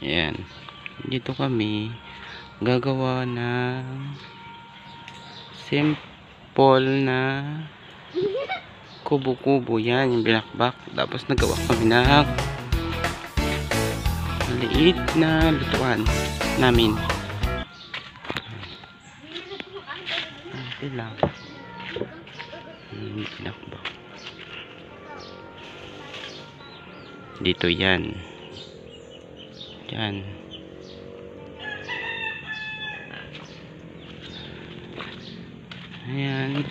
Ayan. Dito kami gagawa ng simple na kubo-kubo. Yan yung binakbak. Tapos nagawa kami ng maliit na lutuan namin. Okay lang. Binakbak. Dito yan. Yan. Ayan.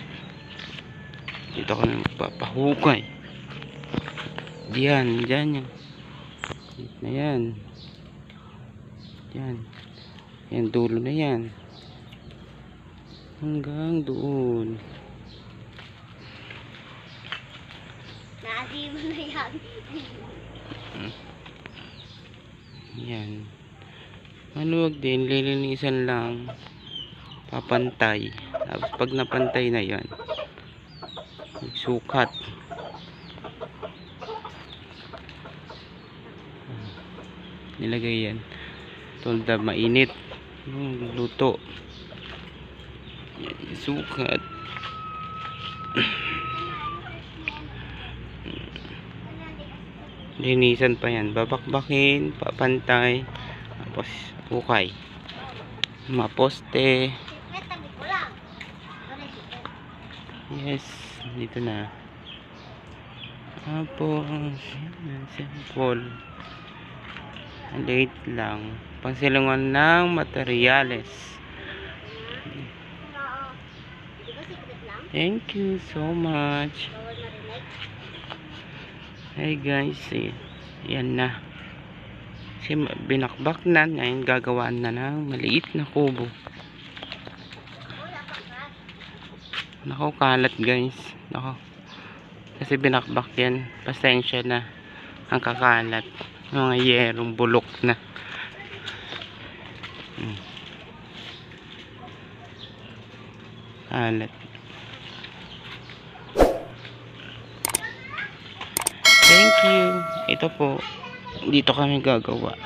Dito ka na magpapahukay. Diyan. Diyan yan. Ayan. Yan. Yan. Dulo na yan. Hanggang doon. Naasi mo na yan. Yan. Maluwag din, lilinisan lang. Papantay. Tapos pag napantay na yan, sukat. Nilagay yan. Tulad mainit. Luto. Yan, sukat. Linisan pa yan. Babakbakin, papantay. Tapos ukay. Maposte. Yes, dito na. Tapos simple. Late lang. Pangsilungan ng materyales. Thank you so much. Hey guys, yan na. Kasi binakbak na, ngayon gagawaan na ng maliit na kubo. Nako, kalat guys. Nako. Kasi binakbak yan. Pasensya na. Ang kakalat. Mga yerong bulok na. Kalat. Thank you. Ito po. Dito kami gagawa.